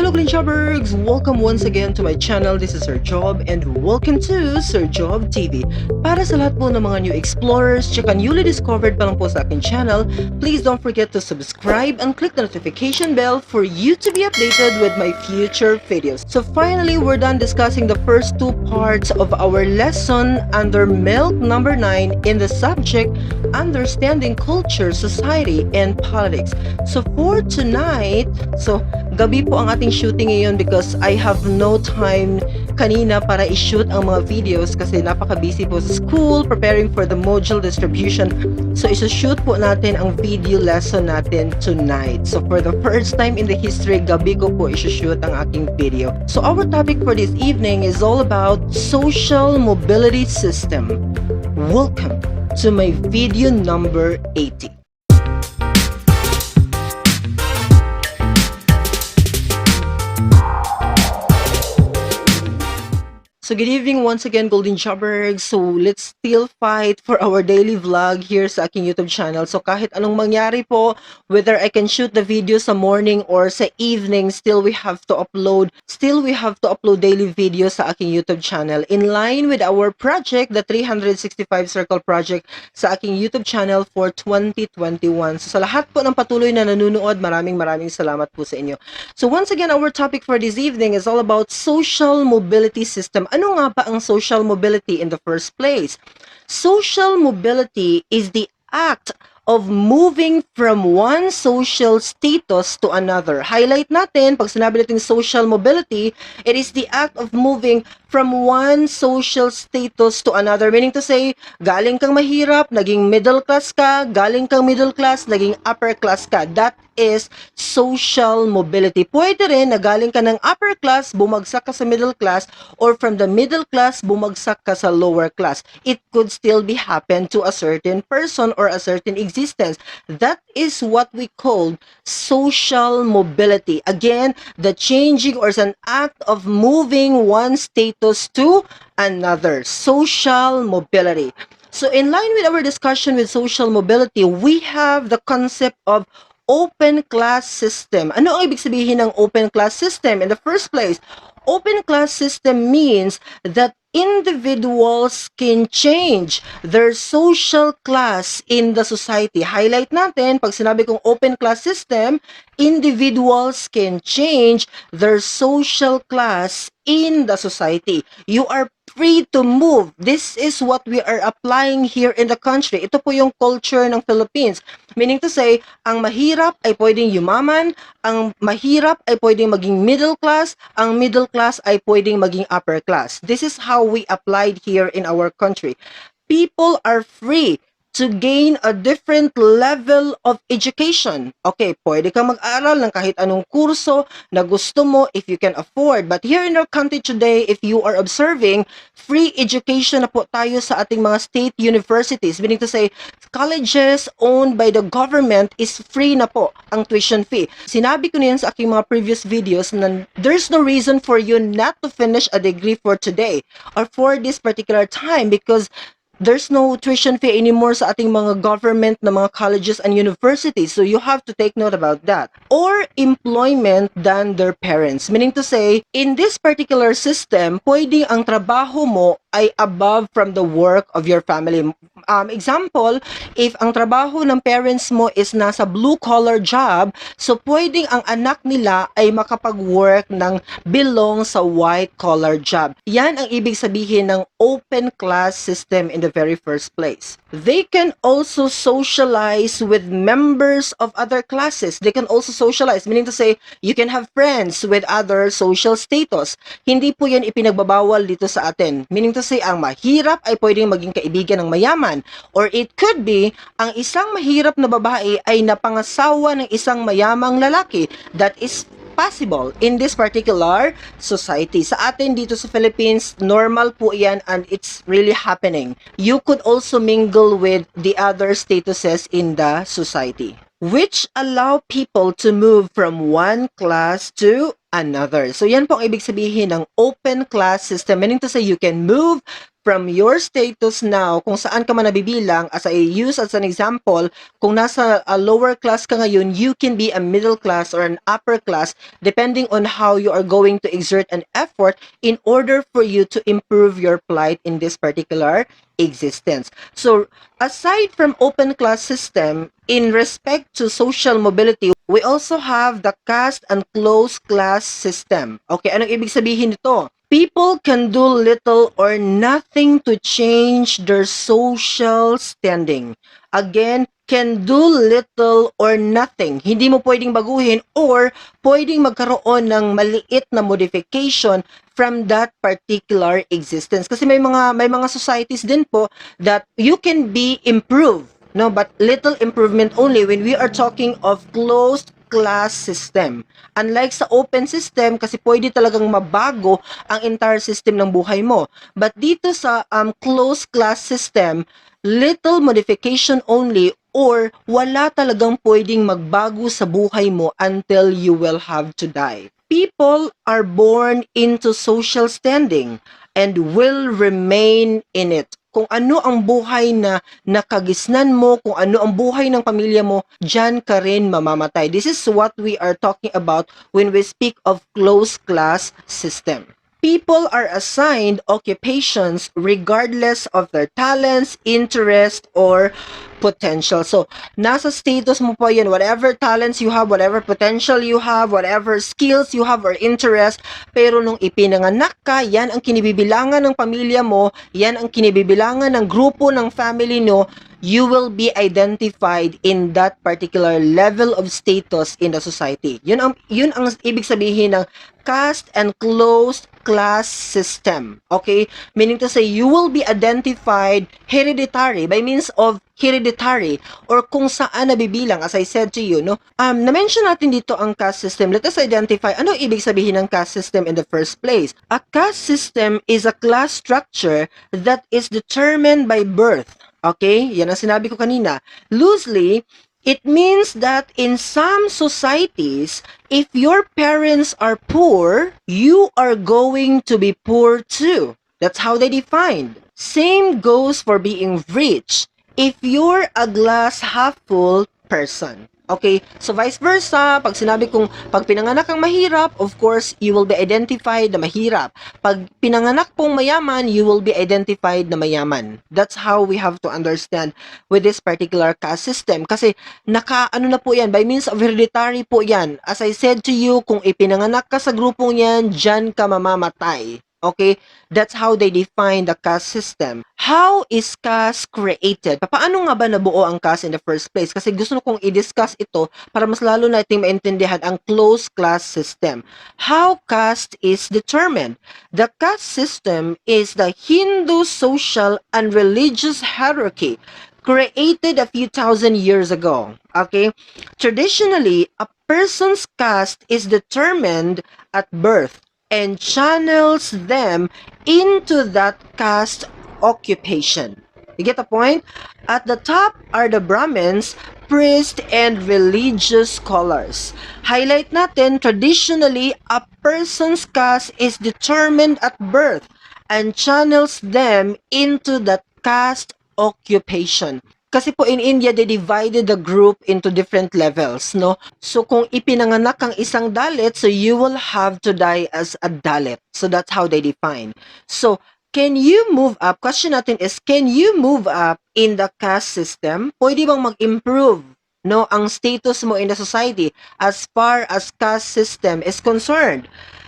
Hello jobbergs! Welcome once again to my channel. This is Sir Job and welcome to Sir Job TV. Para sa lahat po ng mga new explorers tsaka newly discovered pa lang po sa aking channel, please don't forget to subscribe and click the notification bell for you to be updated with my future videos. So finally, we're done discussing the first two parts of our lesson under MELC number 9 in the subject Understanding Culture, Society, and Politics. So for tonight, gabi po ang ating shooting ngayon because I have no time kanina para i-shoot ang mga videos kasi napaka-busy po sa school, preparing for the module distribution. So isa-shoot po natin ang video lesson natin tonight. So for the first time in the history, gabi ko po isa-shoot ang aking video. So our topic for this evening is all about social mobility system. Welcome to my video number 80. So good evening once again, Golden Jobbergs. So let's still fight for our daily vlog here sa aking YouTube channel. So kahit anong mangyari po, whether I can shoot the video sa morning or sa evening, still we have to upload daily videos sa aking YouTube channel. In line with our project, the 365 Circle Project sa aking YouTube channel for 2021. So sa lahat po ng patuloy na nanonood, maraming salamat po sa inyo. So once again, our topic for this evening is all about social mobility system. Ano nga ba ang social mobility in the first place? Social mobility is the act of moving from one social status to another. Highlight natin, pag sinabi natin social mobility, it is the act of moving from one social status to another. Meaning to say, galing kang mahirap, naging middle class ka, galing kang middle class, naging upper class ka. That is social mobility. Pwede rin na galing ka ng upper class, bumagsak ka sa middle class, or from the middle class, bumagsak ka sa lower class. It could still be happen to a certain person or a certain existence. That is what we call social mobility. Again, the changing or an act of moving one status to another. Social mobility. So in line with our discussion with social mobility, we have the concept of open class system. Ano ang ibig sabihin ng open class system? In the first place, open class system means that individuals can change their social class in the society. Highlight natin, pag sinabi kong open class system, individuals can change their social class in the society. You are free to move. This is what we are applying here in the country. Ito po yung culture ng Philippines. Meaning to say, ang mahirap ay pwedeng yumaman, ang mahirap ay pwedeng maging middle class, ang middle class ay pwedeng maging upper class. This is how we applied here in our country. People are free to gain a different level of education. Okay, pwede kang mag-aral ng kahit anong kurso na gusto mo if you can afford. But here in our country today, if you are observing, free education na po tayo sa ating mga state universities. Meaning to say, colleges owned by the government is free na po ang tuition fee. Sinabi ko na yan sa aking mga previous videos na there's no reason for you not to finish a degree for today or for this particular time because there's no tuition fee anymore sa ating mga government na mga colleges and universities. So you have to take note about that. Or employment than their parents. Meaning to say, in this particular system, pwedeng ang trabaho mo ay above from the work of your family. Example, if ang trabaho ng parents mo is nasa blue-collar job, so pwedeng ang anak nila ay makapag-work ng belong sa white-collar job. Yan ang ibig sabihin ng open class system in the very first place. They can also socialize with members of other classes. They can also socialize, meaning to say, you can have friends with other social status. Hindi po yan ipinagbabawal dito sa atin. Meaning to say, ang mahirap ay pwedeng maging kaibigan ng mayaman. Or it could be, ang isang mahirap na babae ay napangasawa ng isang mayamang lalaki. That is possible in this particular society. Sa atin dito sa Philippines, normal po yan and it's really happening. You could also mingle with the other statuses in the society, which allow people to move from one class to another. So yan po ang ibig sabihin ng open class system, meaning to say you can move from your status now, kung saan ka man nabibilang, as I use as an example, kung nasa a lower class ka ngayon, you can be a middle class or an upper class depending on how you are going to exert an effort in order for you to improve your plight in this particular existence. So, aside from open class system, in respect to social mobility, we also have the caste and closed class system. Okay, anong ibig sabihin nito? People can do little or nothing to change their social standing. Again, can do little or nothing. Hindi mo pwedeng baguhin or pwedeng magkaroon ng maliit na modification from that particular existence. Kasi may mga societies din po that you can be improved, no, but little improvement only when we are talking of closed class system. Unlike sa open system, kasi pwede talagang mabago ang entire system ng buhay mo. But dito sa closed class system, little modification only or wala talagang pwedeng magbago sa buhay mo until you will have to die. People are born into social standing and will remain in it. Kung ano ang buhay na nakagisnan mo, kung ano ang buhay ng pamilya mo, dyan ka rin mamamatay. This is what we are talking about when we speak of closed class system. People are assigned occupations regardless of their talents, interest, or potential. So, nasa status mo po yan, whatever talents you have, whatever potential you have, whatever skills you have or interest, pero nung ipinanganak ka, yan ang kinibibilangan ng pamilya mo, yan ang kinibibilangan ng grupo ng family no, you will be identified in that particular level of status in the society. Yun ang ibig sabihin ng caste and closed class system. Okay? Meaning to say, you will be identified hereditary by means of hereditary or kung saan nabibilang, as I said to you, no? Na-mention natin dito ang caste system. Let us identify ano ibig sabihin ng caste system in the first place. A caste system is a class structure that is determined by birth. Okay? Yan ang sinabi ko kanina. Loosely, it means that in some societies, if your parents are poor, you are going to be poor too. That's how they defined. Same goes for being rich. If you're a glass half full person. Okay, so vice versa, pag sinabi kong pag pinanganak kang mahirap, of course, you will be identified na mahirap. Pag pinanganak pong mayaman, you will be identified na mayaman. That's how we have to understand with this particular caste system. Kasi ano na po yan, by means of hereditary po yan. As I said to you, kung ipinanganak ka sa grupong yan, dyan ka mamamatay. Okay? That's how they define the caste system. How is caste created? Paano nga ba nabuo ang caste in the first place? Kasi gusto kong i-discuss ito para mas lalo nating maintindihan ang closed class system. How caste is determined? The caste system is the Hindu social and religious hierarchy created a few thousand years ago. Okay? Traditionally, a person's caste is determined at birth and channels them into that caste occupation. You get the point? At the top are the Brahmins, priests, and religious scholars. Highlight natin, traditionally, a person's caste is determined at birth and channels them into that caste occupation. Kasi po in India, they divided the group into different levels, no? So kung ipinanganak ang isang Dalit, so you will have to die as a Dalit. So that's how they define. So, can you move up? Question natin is, can you move up in the caste system? Pwede bang mag-improve, no, ang status mo in the society as far as caste system is concerned?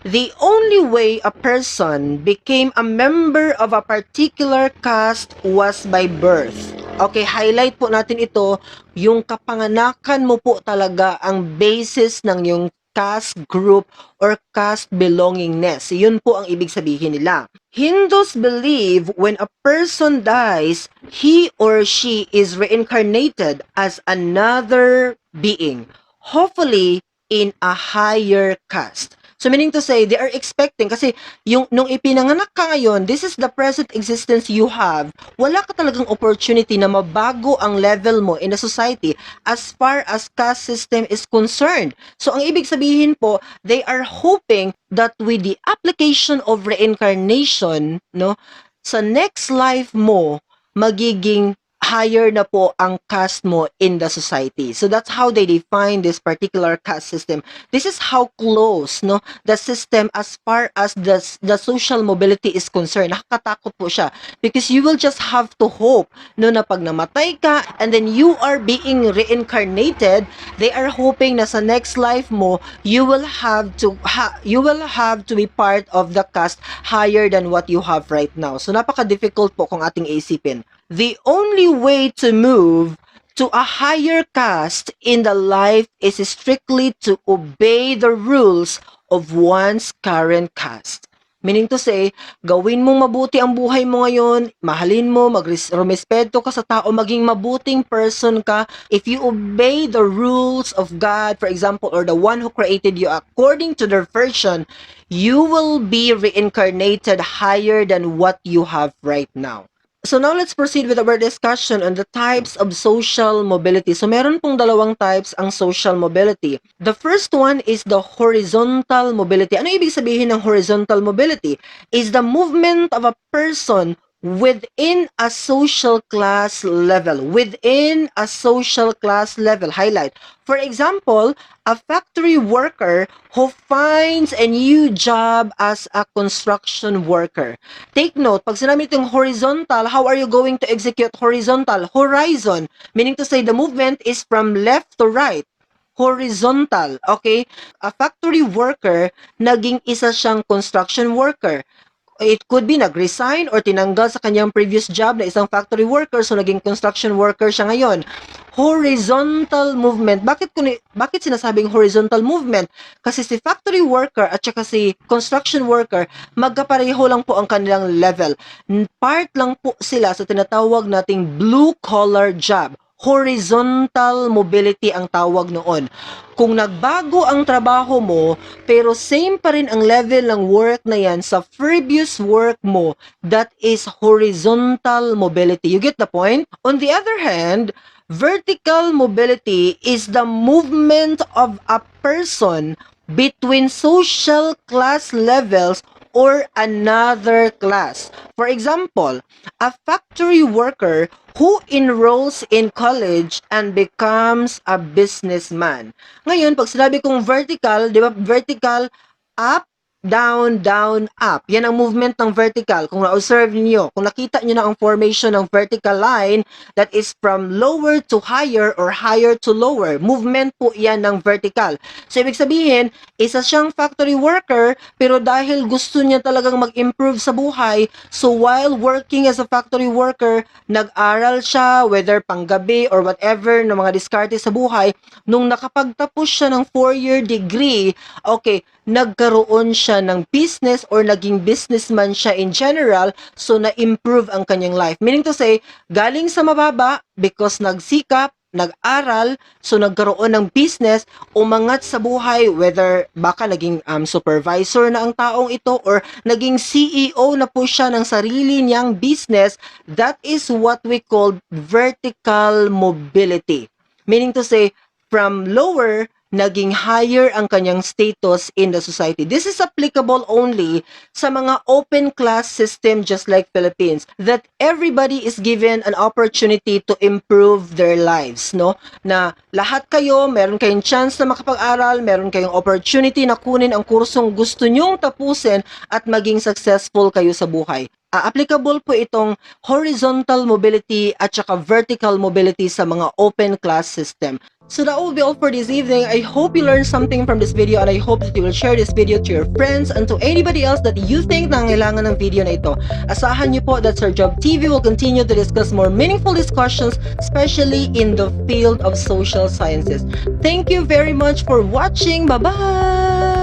The only way a person became a member of a particular caste was by birth. Okay, highlight po natin ito, yung kapanganakan mo po talaga ang basis ng yung caste group or caste belongingness. Yun po ang ibig sabihin nila. Hindus believe when a person dies, he or she is reincarnated as another being, hopefully in a higher caste. So meaning to say, they are expecting, kasi nung ipinanganak ka ngayon, this is the present existence you have, wala ka talagang opportunity na mabago ang level mo in the society as far as caste system is concerned. So ang ibig sabihin po, they are hoping that with the application of reincarnation, no, sa next life mo, magiging higher na po ang caste mo in the society. So that's how they define this particular caste system. This is how close, no, the system as far as the social mobility is concerned. Nakakatakot po siya because you will just have to hope, no, na pag namatay ka and then you are being reincarnated, they are hoping na sa next life mo you will have to be part of the caste higher than what you have right now. So napaka-difficult po kung ating isipin. The only way to move to a higher caste in the life is strictly to obey the rules of one's current caste. Meaning to say, gawin mong mabuti ang buhay mo ngayon, mahalin mo, rumespeto ka sa tao, maging mabuting person ka. If you obey the rules of God, for example, or the one who created you according to their version, you will be reincarnated higher than what you have right now. So now let's proceed with our discussion on the types of social mobility. So meron pong dalawang types ang social mobility. The first one is the horizontal mobility. Ano ibig sabihin ng horizontal mobility? Is the movement of a person within a social class level. Within a social class level. Highlight. For example, a factory worker who finds a new job as a construction worker. Take note, pag sinabi itong horizontal, how are you going to execute horizontal? Horizon, meaning to say the movement is from left to right. Horizontal, okay? A factory worker, naging isa siyang construction worker. It could be nag-resign or tinanggal sa kanyang previous job na isang factory worker, so naging construction worker siya ngayon. Horizontal movement. Bakit sinasabing horizontal movement? Kasi si factory worker at saka si construction worker, magkapareho lang po ang kanilang level. Part lang po sila sa tinatawag nating blue collar job. Horizontal mobility ang tawag noon. Kung nagbago ang trabaho mo, pero same pa rin ang level ng work na yan sa previous work mo, that is horizontal mobility. You get the point? On the other hand, vertical mobility is the movement of a person between social class levels or another class. For example, a factory worker who enrolls in college and becomes a businessman. Ngayon, pag sinabi kong vertical, di ba, vertical, up, down, down, up. Yan ang movement ng vertical. Kung na-observe niyo, kung nakita niyo na ang formation ng vertical line, that is from lower to higher or higher to lower. Movement po yan ng vertical. So, ibig sabihin, isa siyang factory worker, pero dahil gusto niya talagang mag-improve sa buhay, so while working as a factory worker, nag-aral siya, whether panggabi or whatever, ng mga diskarte sa buhay, nung nakapagtapos siya ng 4-year degree, okay, nagkaroon siya ng business or naging businessman siya in general, so na-improve ang kanyang life. Meaning to say, galing sa mababa because nagsikap, nag-aral, so nagkaroon ng business, umangat sa buhay, whether baka naging supervisor na ang taong ito or naging CEO na po siya ng sarili niyang business, that is what we call vertical mobility. Meaning to say, from lower, naging higher ang kanyang status in the society. This is applicable only sa mga open class system just like Philippines, that everybody is given an opportunity to improve their lives, no? Na lahat kayo, meron kayong chance na makapag-aral, meron kayong opportunity na kunin ang kursong gusto nyong tapusin at maging successful kayo sa buhay. Applicable po itong horizontal mobility at saka vertical mobility sa mga open class system. So that will be all for this evening. I hope you learned something from this video and I hope that you will share this video to your friends and to anybody else that you think na kailangan ng video na ito. Asahan niyo po that Sir Job TV will continue to discuss more meaningful discussions, especially in the field of social sciences. Thank you very much for watching. Bye-bye!